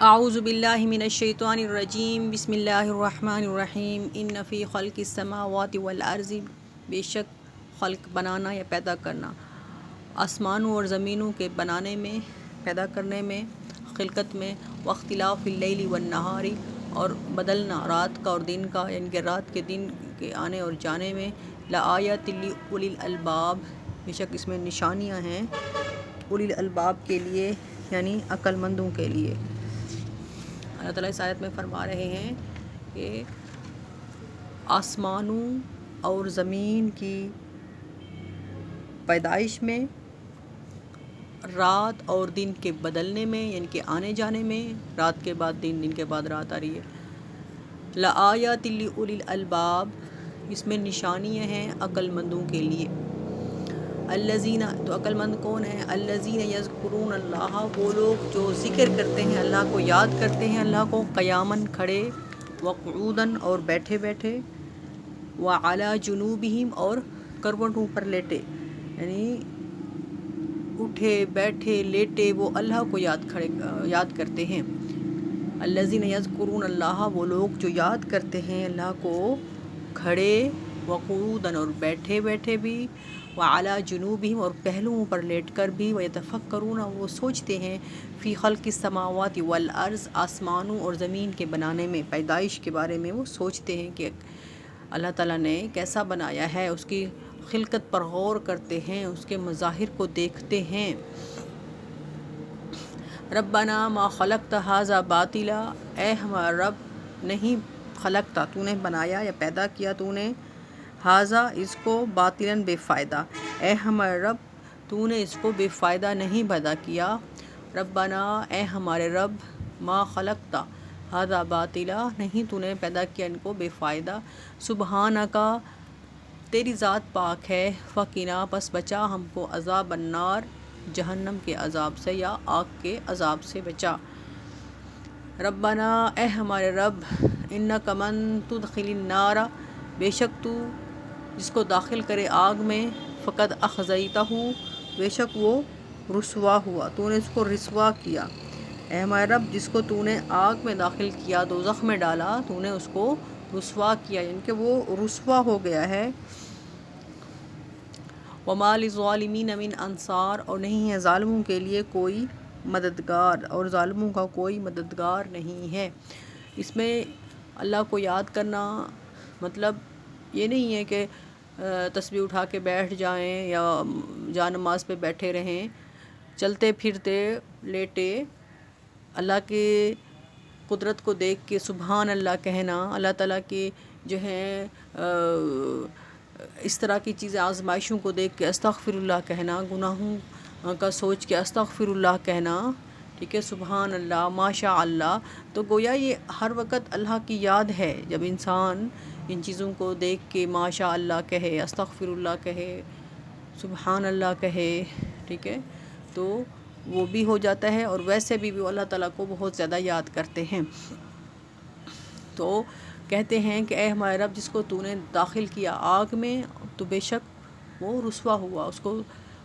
اعوذ باللہ من الشیطان الرجیم بسم اللہ الرحمن الرحیم ان فی خلق السماوات والارض، بے شک خلق بنانا یا پیدا کرنا، آسمانوں اور زمینوں کے بنانے میں، پیدا کرنے میں، خلقت میں، واختلاف اللیل والنہار، اور بدلنا رات کا اور دن کا، یعنی کہ رات کے دن کے آنے اور جانے میں، لآیات لأولی الالباب، بے شک اس میں نشانیاں ہیں اولی الالباب کے لیے، یعنی عقل مندوں کے لیے۔ اللہ تعالیٰ اس آیت میں فرما رہے ہیں کہ آسمانوں اور زمین کی پیدائش میں، رات اور دن کے بدلنے میں، یعنی کہ آنے جانے میں، رات کے بعد دن، دن کے بعد رات آ رہی ہے، لآیات لأولی الالباب، اس میں نشانیاں ہیں عقل مندوں کے لیے۔ الذین، تو عقل مند کون ہیں؟ الذین یذکرون اللہ، وہ لوگ جو ذکر کرتے ہیں اللہ کو، یاد کرتے ہیں اللہ کو، قیاماً کھڑے، وقعوداً اور بیٹھے بیٹھے، وعلی جنوبہم اور کروٹوں پر لیٹے، یعنی اٹھے بیٹھے لیٹے وہ اللہ کو یاد کرتے ہیں۔ الذین یذکرون اللہ، وہ لوگ جو یاد کرتے ہیں اللہ کو کھڑے، وقعوداً اور بیٹھے بیٹھے بھی، وعلی جنوبہم اور پہلوؤں پر لیٹ کر بھی، ویتفکرون، وہ سوچتے ہیں، فی خلق السماوات والارض، آسمانوں اور زمین کے بنانے میں، پیدائش کے بارے میں وہ سوچتے ہیں کہ اللہ تعالیٰ نے کیسا بنایا ہے، اس کی خلقت پر غور کرتے ہیں، اس کے مظاہر کو دیکھتے ہیں۔ ربنا ما خلقت ھذا باطلا، اے ہمارا رب، نہیں خلقتا، تو نے بنایا یا پیدا کیا تو نے، ھذا اس کو، باطلاً بے فائدہ، اے ہمارے رب، تو نے اس کو بے فائدہ نہیں پیدا کیا۔ ربنا، اے ہمارے رب، ما خلقتا ھذا باطلا، نہیں تو نے پیدا کیا ان کو بے فائدہ، سبحانک، تیری ذات پاک ہے، فقنا، پس بچا ہم کو، عذاب النار، جہنم کے عذاب سے یا آگ کے عذاب سے بچا۔ ربنا، اے ہمارے رب، انک من تدخل النار، بے شک تو جس کو داخل کرے آگ میں، فقد اخزیتہ، بے شک وہ رسوا ہوا، تو نے اس کو رسوا کیا۔ اے ہمارے رب، جس کو تو نے آگ میں داخل کیا، دوزخ میں ڈالا، تو نے اس کو رسوا کیا، یعنی کہ وہ رسوا ہو گیا ہے۔ وما للظالمین من انصار، اور نہیں ہے ظالموں کے لیے کوئی مددگار، اور ظالموں کا کوئی مددگار نہیں ہے۔ اس میں اللہ کو یاد کرنا مطلب یہ نہیں ہے کہ تسبیح اٹھا کے بیٹھ جائیں یا جا نماز پہ بیٹھے رہیں، چلتے پھرتے لیٹے اللہ کی قدرت کو دیکھ کے سبحان اللہ کہنا، اللہ تعالیٰ کی جو ہے اس طرح کی چیزیں، آزمائشوں کو دیکھ کے استغفر اللہ کہنا، گناہوں کا سوچ کے استغفر اللہ کہنا، ٹھیک ہے، سبحان اللہ، ماشاء اللہ، تو گویا یہ ہر وقت اللہ کی یاد ہے۔ جب انسان ان چیزوں کو دیکھ کے ماشاء اللہ کہے، استغفر اللہ کہے، سبحان اللہ کہے، ٹھیک ہے، تو وہ بھی ہو جاتا ہے، اور ویسے بھی وہ اللہ تعالیٰ کو بہت زیادہ یاد کرتے ہیں۔ تو کہتے ہیں کہ اے ہمارے رب، جس کو تو نے داخل کیا آگ میں، تو بے شک وہ رسوا ہوا، اس کو،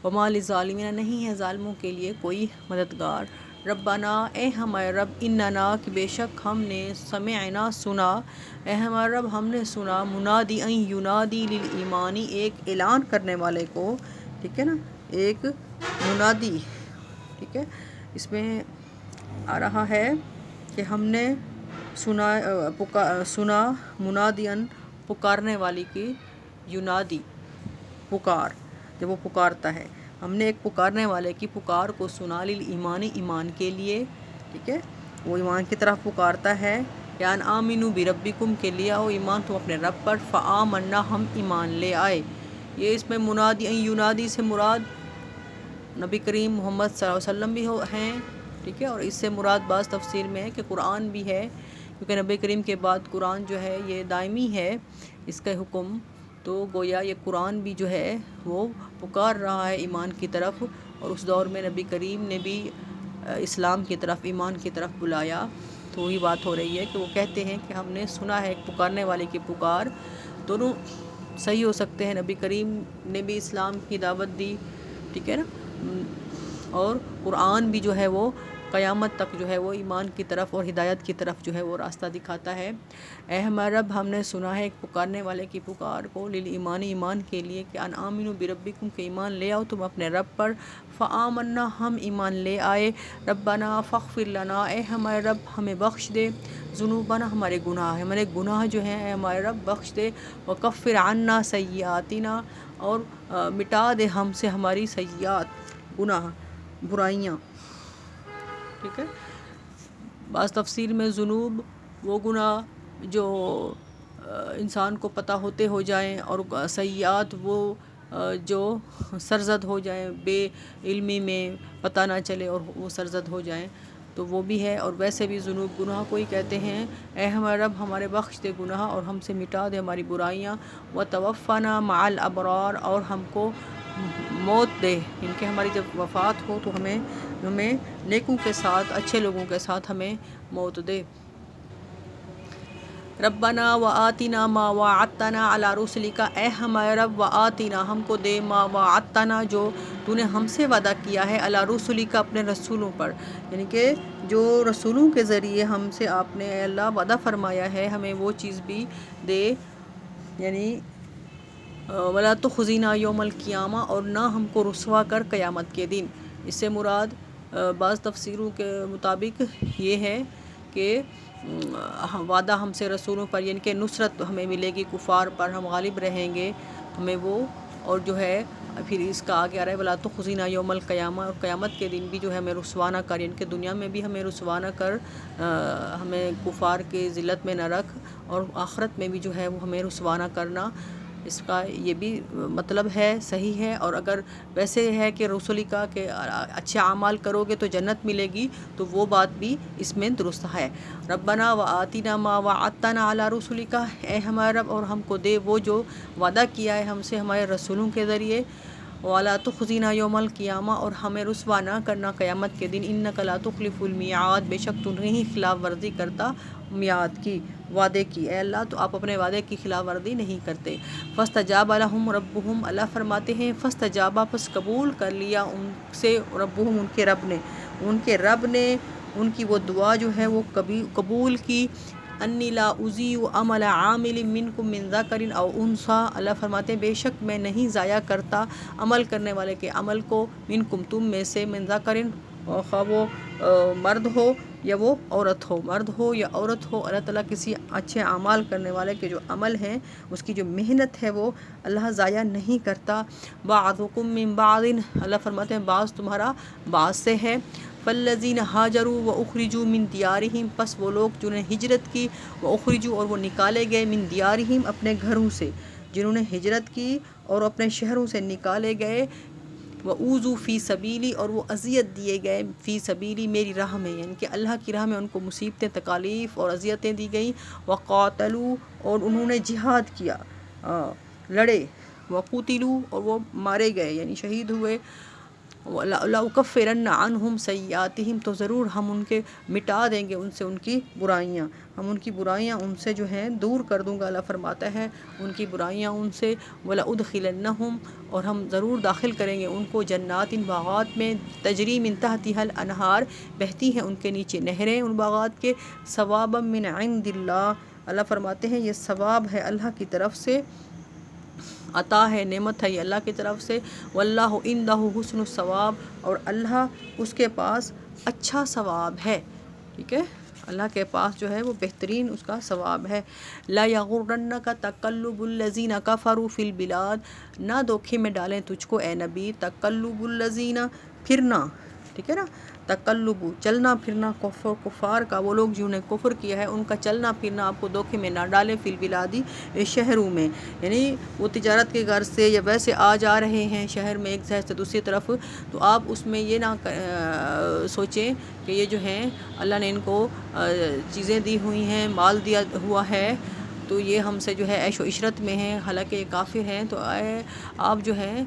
وما للظالمین، نہیں ہے ظالموں کے لیے کوئی مددگار۔ ربنا، اے ہمارے رب، اننا، کہ بے شک ہم نے، سمعنا، سنا، اے ہمارے رب، ہم نے سنا، منادی ان ینادی للایمان، ایک اعلان کرنے والے کو، ٹھیک ہے نا، ایک منادی، ٹھیک ہے، اس میں آ رہا ہے کہ ہم نے سنا منادین، پکارنے والی کی، ینادی، پکار، جب وہ پکارتا ہے، ہم نے ایک پکارنے والے کی پکار کو سنا، للایمان، ایمان کے لیے، ٹھیک ہے، وہ ایمان کی طرف پکارتا ہے، یا ان آمنوا بربکم، کے لیے آؤ ایمان تم اپنے رب پر، فآمنا، ہم ایمان لے آئے۔ یہ اس میں منادی ان ینادی سے مراد نبی کریم محمد صلی اللہ علیہ وسلم بھی ہیں، ٹھیک ہے، اور اس سے مراد بعض تفسیر میں ہے کہ قرآن بھی ہے، کیونکہ نبی کریم کے بعد قرآن جو ہے یہ دائمی ہے اس کا حکم، تو گویا یہ قرآن بھی جو ہے وہ پکار رہا ہے ایمان کی طرف، اور اس دور میں نبی کریم نے بھی اسلام کی طرف، ایمان کی طرف بلایا، تو وہی بات ہو رہی ہے کہ وہ کہتے ہیں کہ ہم نے سنا ہے ایک پکارنے والے کی پکار۔ دونوں صحیح ہو سکتے ہیں، نبی کریم نے بھی اسلام کی دعوت دی، ٹھیک ہے نا، اور قرآن بھی جو ہے وہ قیامت تک جو ہے وہ ایمان کی طرف اور ہدایت کی طرف جو ہے وہ راستہ دکھاتا ہے۔ اے ہمارا رب، ہم نے سنا ہے ایک پکارنے والے کی پکار کو، للایمان، ایمان کے لیے، کہ ان آمنوا بربکم، کہ ایمان لے آؤ تم اپنے رب پر، فآمنا، ہم ایمان لے آئے، ربنا فاغفر لنا، اے ہمارے رب ہمیں بخش دے، ذنوبنا، ہمارے گناہ، ہمارے گناہ جو ہیں اے ہمارے رب بخش دے، وکفر عنا سیئاتنا، اور مٹا دے ہم سے ہماری سیئات، گناہ، برائیاں، ٹھیک ہے۔ بعض تفسیر میں ذنوب وہ گناہ جو انسان کو پتہ ہوتے ہو جائیں، اور سیئات وہ جو سرزد ہو جائیں، بے علمی میں پتہ نہ چلے اور وہ سرزد ہو جائیں، تو وہ بھی ہے۔ اور ویسے بھی ذنوب گناہ کو ہی کہتے ہیں۔ اے ہمارے رب ہمارے بخش دے گناہ اور ہم سے مٹا دے ہماری برائیاں، وتوفنا مع الابرار، اور ہم کو موت دے، ان کہ ہماری جب وفات ہو تو ہمیں نیکوں کے ساتھ، اچھے لوگوں کے ساتھ ہمیں موت دے۔ ربنا وآتنا ما وعدتنا علی رسلک، اے ہمارے رب وآتنا، ہم کو دے، ما وعدتنا، جو تو نے ہم سے وعدہ کیا ہے، علی رسلک، اپنے رسولوں پر، یعنی کہ جو رسولوں کے ذریعے ہم سے آپ نے اے اللہ وعدہ فرمایا ہے، ہمیں وہ چیز بھی دے، یعنی ولا تخزنا یوم القیامہ، اور نہ ہم کو رسوا کر قیامت کے دن۔ اس سے مراد بعض تفسیروں کے مطابق یہ ہے کہ وعدہ ہم سے رسولوں پر، یعنی کہ نصرت ہمیں ملے گی کفار پر، ہم غالب رہیں گے، ہمیں وہ، اور جو ہے پھر اس کا آگے آ رہا ہے ولا تخزنا یوم القیامہ، اور قیامت کے دن بھی جو ہے ہمیں رسوا نہ کر، یعنی کہ دنیا میں بھی ہمیں رسوا نہ کر، ہمیں کفار کی ذلت میں نہ رکھ، اور آخرت میں بھی جو ہے وہ ہمیں رسوا نہ کرنا۔ اس کا یہ بھی مطلب ہے، صحیح ہے۔ اور اگر ویسے ہے کہ رسولی کا کہ اچھے اعمال کرو گے تو جنت ملے گی، تو وہ بات بھی اس میں درست ہے۔ ربنا وآتنا ما وعدتنا علی رسلک، اے ہمارے رب اور ہم کو دے وہ جو وعدہ کیا ہے ہم سے ہمارے رسولوں کے ذریعے، ولا تخزنا یوم القیامہ، اور ہمیں رسوا نہ کرنا قیامت کے دن، انک لا تخلف المیعاد، بے شک تو نہیں خلاف ورزی کرتا میعاد کی، وعدے کی، اے اللہ تو آپ اپنے وعدے کی خلاف ورزی نہیں کرتے۔ فاستجاب لهم ربهم، اللہ فرماتے ہیں فاستجاب، پس قبول کر لیا ان سے، ربهم، ان کے رب نے ان کی وہ دعا جو ہے وہ قبول کی، انی لا اضیع عمل عامل منکم من ذکر او انثی، اللہ فرماتے ہیں بے شک میں نہیں ضائع کرتا عمل کرنے والے کے عمل کو، منکم، تم میں سے، من ذکر، خواہ وہ مرد ہو یا وہ عورت ہو، مرد ہو یا عورت ہو، اللہ تعالیٰ کسی اچھے اعمال کرنے والے کے جو عمل ہیں اس کی جو محنت ہے وہ اللہ ضائع نہیں کرتا۔ بعضکم من بعض، اللہ فرماتے ہیں بعض تمہارا بعض سے ہے۔ فالذین ہاجروا واخرجوا من دیارہم، پس وہ لوگ جنہوں نے ہجرت کی، واخرجوا، اور وہ نکالے گئے، من دیارہم، اپنے گھروں سے، جنہوں نے ہجرت کی اور اپنے شہروں سے نکالے گئے، وَأُوذُوا فِي سَبِيلِي، اور وہ اذیت دیے گئے، فی سبیلی، میری راہ میں، یعنی کہ اللہ کی راہ میں ان کو مصیبتیں، تکالیف اور اذیتیں دی گئیں، وَقَاتَلُوا، اور انہوں نے جہاد کیا، لڑے، وَقُتِلُوا، اور وہ مارے گئے یعنی شہید ہوئے، لَأُكَفِّرَنَّ عَنْهُمْ سَيِّئَاتِهِمْ، تو ضرور ہم ان کے مٹا دیں گے ان سے ان کی برائیاں، ہم ان کی برائیاں ان سے جو ہیں دور کر دوں گا، اللہ فرماتا ہے ان کی برائیاں ان سے، وَلَأُدْخِلَنَّهُمْ، اور ہم ضرور داخل کریں گے ان کو، جنات، باغات میں، تجری من تحتها الانہار، بہتی ہیں ان کے نیچے نہریں ان باغات کے، ثوابا من عند اللہ، اللہ فرماتے ہیں یہ ثواب ہے اللہ کی طرف سے، عطا ہے، نعمت ہے یہ اللہ کی طرف سے، واللہ عندہ حسن الثواب، اور اللہ اس کے پاس اچھا ثواب ہے، ٹھیک ہے، اللہ کے پاس جو ہے وہ بہترین اس کا ثواب ہے۔ لا یغرنک تقلب الذین کفروا فی البلاد، نہ دھوکے میں ڈالیں تجھ کو اے نبی، تقلب الذین، پھرنا، ٹھیک ہے نا، تقلب، چلنا پھرنا، کفار کا، وہ لوگ جنہوں نے کفر کیا ہے ان کا چلنا پھرنا آپ کو دھوکے میں نہ ڈالے، فی البلادی، شہروں میں، یعنی وہ تجارت کے غرض سے یا ویسے آ جا رہے ہیں شہر میں ایک شہر سے دوسری طرف، تو آپ اس میں یہ نہ سوچیں کہ یہ جو ہیں اللہ نے ان کو چیزیں دی ہوئی ہیں، مال دیا ہوا ہے، تو یہ ہم سے جو ہے عیش و عشرت میں ہیں، حالانکہ یہ کافر ہیں، تو آپ جو ہیں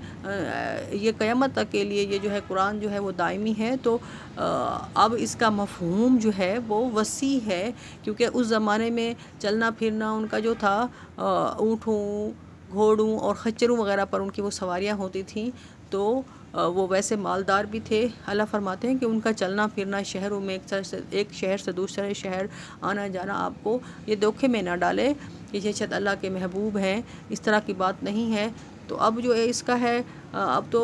یہ قیامت تک کے لیے یہ جو ہے قرآن جو ہے وہ دائمی ہے، تو اب اس کا مفہوم جو ہے وہ وسیع ہے، کیونکہ اس زمانے میں چلنا پھرنا ان کا جو تھا، اونٹوں، گھوڑوں اور خچروں وغیرہ پر ان کی وہ سواریاں ہوتی تھیں، تو وہ ویسے مالدار بھی تھے۔ اللہ فرماتے ہیں کہ ان کا چلنا پھرنا شہروں میں ایک شہر سے دوسرے شہر آنا جانا آپ کو یہ دھوکے میں نہ ڈالے کہ یہ شاید اللہ کے محبوب ہیں، اس طرح کی بات نہیں ہے۔ تو اب جو ہے اس کا ہے، اب تو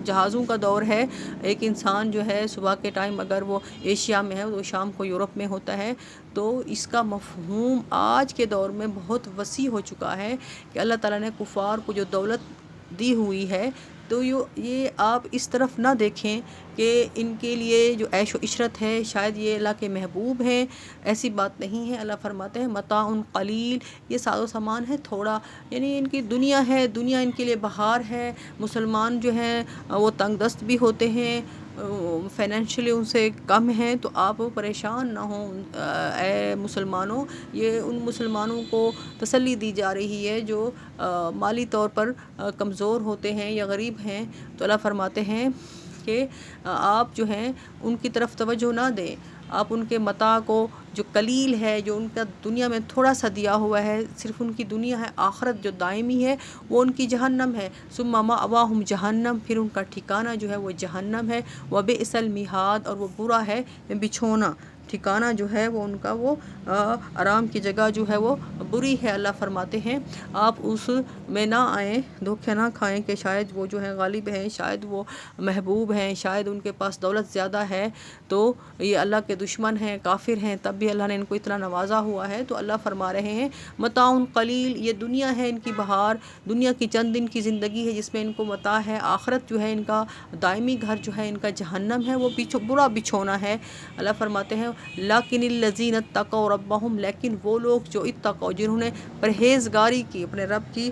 جہازوں کا دور ہے۔ ایک انسان جو ہے صبح کے ٹائم اگر وہ ایشیا میں ہے وہ شام کو یورپ میں ہوتا ہے، تو اس کا مفہوم آج کے دور میں بہت وسیع ہو چکا ہے کہ اللہ تعالیٰ نے کفار کو جو دولت دی ہوئی ہے تو یہ آپ اس طرف نہ دیکھیں کہ ان کے لیے جو عیش و عشرت ہے شاید یہ اللہ کے محبوب ہیں، ایسی بات نہیں ہے۔ اللہ فرماتے ہیں متاع قلیل، یہ ساز و سامان ہے تھوڑا، یعنی ان کی دنیا ہے، دنیا ان کے لیے بہار ہے۔ مسلمان جو ہیں وہ تنگ دست بھی ہوتے ہیں، فائنینشلی ان سے کم ہیں، تو آپ پریشان نہ ہوں اے مسلمانوں۔ یہ ان مسلمانوں کو تسلی دی جا رہی ہے جو مالی طور پر کمزور ہوتے ہیں یا غریب ہیں، تو اللہ فرماتے ہیں کہ آپ جو ہیں ان کی طرف توجہ نہ دیں، آپ ان کے متاع کو جو قلیل ہے، جو ان کا دنیا میں تھوڑا سا دیا ہوا ہے، صرف ان کی دنیا ہے، آخرت جو دائمی ہے وہ ان کی جہنم ہے۔ ثم مأواہم جہنم، پھر ان کا ٹھکانہ جو ہے وہ جہنم ہے۔ وبئس المہاد، اور وہ برا ہے بچھونا، ٹھکانہ جو ہے وہ ان کا وہ آرام کی جگہ جو ہے وہ بری ہے۔ اللہ فرماتے ہیں آپ اس میں نہ آئیں، دھوکے نہ کھائیں کہ شاید وہ جو ہے غالب ہیں، شاید وہ محبوب ہیں، شاید ان کے پاس دولت زیادہ ہے تو یہ اللہ کے دشمن ہیں، کافر ہیں، تب بھی اللہ نے ان کو اتنا نوازا ہوا ہے۔ تو اللہ فرما رہے ہیں متاع قلیل، یہ دنیا ہے ان کی بہار، دنیا کی چند دن کی زندگی ہے جس میں ان کو متاع ہے، آخرت جو ہے ان کا دائمی گھر جو ہے ان کا جہنم ہے، وہ برا بچھونا ہے۔ اللہ فرماتے ہیں لیکن الذین اتقوا ربہم، لیکن وہ لوگ جو اتقوا، جنہوں نے پرہیزگاری کی اپنے رب کی،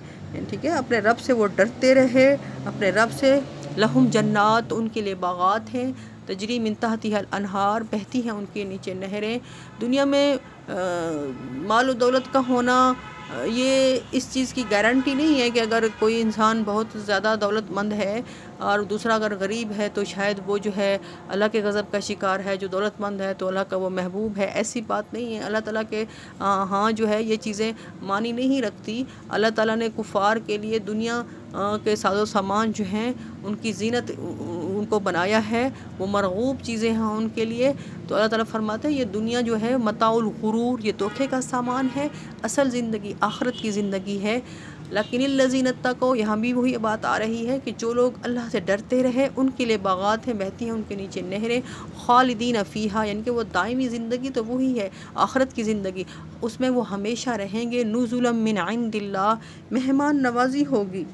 ٹھیک ہے، اپنے رب سے وہ ڈرتے رہے، اپنے رب سے، لہم جنات، ان کے لیے باغات ہیں، تجری من تحتها الانہار، بہتی ہیں ان کے نیچے نہریں۔ دنیا میں مال و دولت کا ہونا یہ اس چیز کی گارنٹی نہیں ہے کہ اگر کوئی انسان بہت زیادہ دولت مند ہے اور دوسرا اگر غریب ہے تو شاید وہ جو ہے اللہ کے غضب کا شکار ہے، جو دولت مند ہے تو اللہ کا وہ محبوب ہے، ایسی بات نہیں ہے۔ اللہ تعالیٰ کے ہاں جو ہے یہ چیزیں مانی نہیں رکھتی۔ اللہ تعالیٰ نے کفار کے لیے دنیا کے ساز و سامان جو ہیں ان کی زینت ان کو بنایا ہے، وہ مرغوب چیزیں ہیں ان کے لیے۔ تو اللہ تعالیٰ فرماتے ہیں یہ دنیا جو ہے متاع الغرور، یہ دھوکے کا سامان ہے، اصل زندگی آخرت کی زندگی ہے۔ لیکن الذین اتقوا، یہاں بھی وہی بات آ رہی ہے کہ جو لوگ اللہ سے ڈرتے رہے ان کے لیے باغات ہیں، بہتی ہیں ان کے نیچے نہریں، خالدین فیہا، یعنی کہ وہ دائمی زندگی تو وہی ہے آخرت کی زندگی، اس میں وہ ہمیشہ رہیں گے۔ نزلا من عند اللہ، مہمان نوازی ہوگی،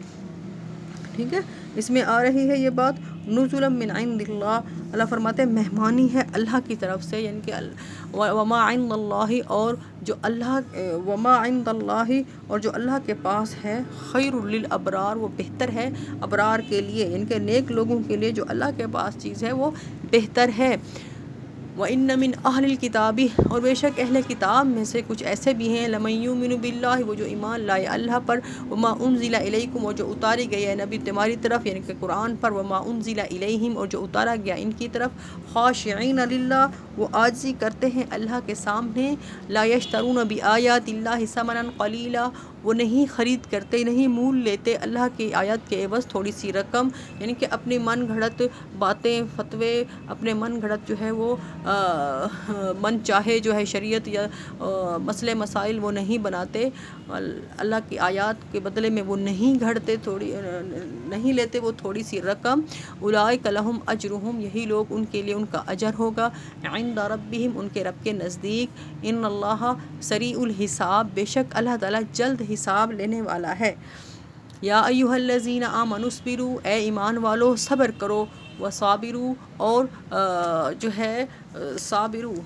ٹھیک ہے، اس میں آ رہی ہے یہ بات نزلا من عند اللہ، اللہ فرماتے ہیں مہمانی ہے اللہ کی طرف سے، یعنی کہ وما عند اللہ، اور جو اللہ وما عند اللہ، اور جو اللہ کے پاس ہے، خیر للابرار، وہ بہتر ہے ابرار کے لیے، یعنی کہ نیک لوگوں کے لیے جو اللہ کے پاس چیز ہے وہ بہتر ہے۔ وَإِنَّ مِنْ أَهْلِ الْكِتَابِ، اور بے شک اہل کتاب میں سے کچھ ایسے بھی ہیں، لَمَن يُؤْمِنُ بِاللَّهِ، وہ جو ایمان لائے اللہ پر، وَمَا أُنزِلَ إِلَيْكُمْ، اور جو اتاری گئی ہے نبی تمہاری طرف، یعنی کہ قرآن پر، وَمَا أُنزِلَ إِلَيْهِمْ، اور جو اتارا گیا ان کی طرف، خاشعین للہ، وہ عاجزی کرتے ہیں اللہ کے سامنے، لا يشترون بآیات اللہ ثمنا قلیلا، وہ نہیں خرید کرتے، نہیں مول لیتے اللہ کی آیات کے عوض تھوڑی سی رقم، یعنی کہ اپنی من گھڑت باتیں فتوے، اپنے من گھڑت جو ہے وہ من چاہے جو ہے شریعت یا مسئلے مسائل وہ نہیں بناتے، اللہ کی آیات کے بدلے میں وہ نہیں گھڑتے، نہیں لیتے وہ تھوڑی سی رقم۔ اولئک لہم اجرہم، یہی لوگ ان کے لیے ان کا اجر ہوگا، عند ربہم، ان کے رب کے نزدیک، ان اللہ سریع الحساب، بے شک اللہ تعالیٰ جلد حساب لینے والا ہے۔ یا ایھا الذین آمنوا اصبروا، اے ایمان والو صبر کرو، وصابروا، اور جو ہے صابروا،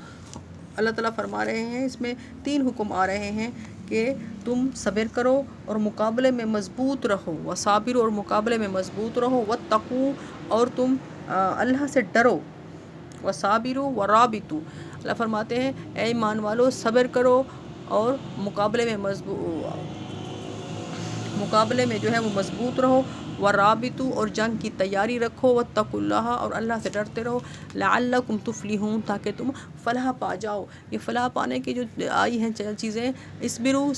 اللہ تعالیٰ فرما رہے ہیں اس میں 3 حکم آ رہے ہیں کہ تم صبر کرو اور مقابلے میں مضبوط رہو، وصابروا، اور مقابلے میں مضبوط رہو، واتقوا، اور تم اللہ سے ڈرو، وصابروا ورابطوا، اللہ فرماتے ہیں اے ایمان والو صبر کرو اور مقابلے میں جو ہے وہ مضبوط رہو، ورابطوا، اور جنگ کی تیاری رکھو، واتقوا اللہ، اور اللہ سے ڈرتے رہو، لعلکم تفلحون، تاکہ تم فلاح پا جاؤ۔ یہ فلاح پانے کی جو آئی ہیں چیزیں، اصبروا،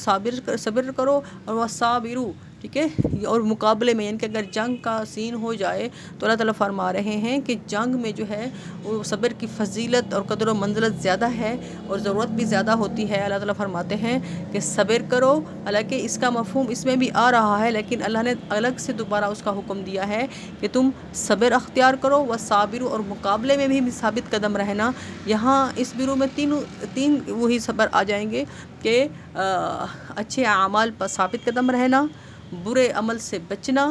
صبر کرو، اور وصابروا، ٹھیک ہے. اور مقابلے میں یعنی کہ اگر جنگ کا سین ہو جائے تو اللہ تعالیٰ فرما رہے ہیں کہ جنگ میں جو ہے وہ صبر کی فضیلت اور قدر و منزلت زیادہ ہے اور ضرورت بھی زیادہ ہوتی ہے. اللہ تعالیٰ فرماتے ہیں کہ صبر کرو. حالانکہ اس کا مفہوم اس میں بھی آ رہا ہے لیکن اللہ نے الگ سے دوبارہ اس کا حکم دیا ہے کہ تم صبر اختیار کرو. وصابروا اور مقابلے میں بھی ثابت قدم رہنا. یہاں اس برو میں تین وہی صبر آ جائیں گے کہ اچھے اعمال پر ثابت قدم رہنا، برے عمل سے بچنا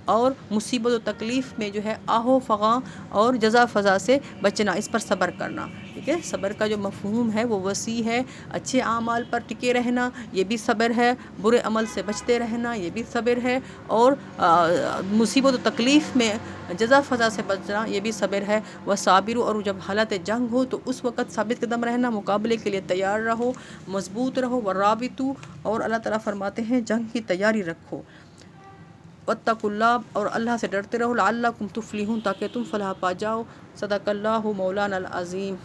اور مصیبت و تکلیف میں جو ہے آہو فغاں اور جزا فضا سے بچنا، اس پر صبر کرنا. ٹھیک ہے. صبر کا جو مفہوم ہے وہ وسیع ہے. اچھے اعمال پر ٹکے رہنا یہ بھی صبر ہے، برے عمل سے بچتے رہنا یہ بھی صبر ہے، اور مصیبت و تکلیف میں جزا فضا سے بچنا یہ بھی صبر ہے. وصابروا اور جب حالت جنگ ہو تو اس وقت ثابت قدم رہنا، مقابلے کے لیے تیار رہو، مضبوط رہو. ورابطوا اور اللہ تعالیٰ فرماتے ہیں جنگ کی تیاری رکھو. واتقوا اللہ اور اللہ سے ڈرتے رہو. لعلکم تفلحون تاکہ تم فلاح پا جاؤ. صدق اللہ مولانا العظیم.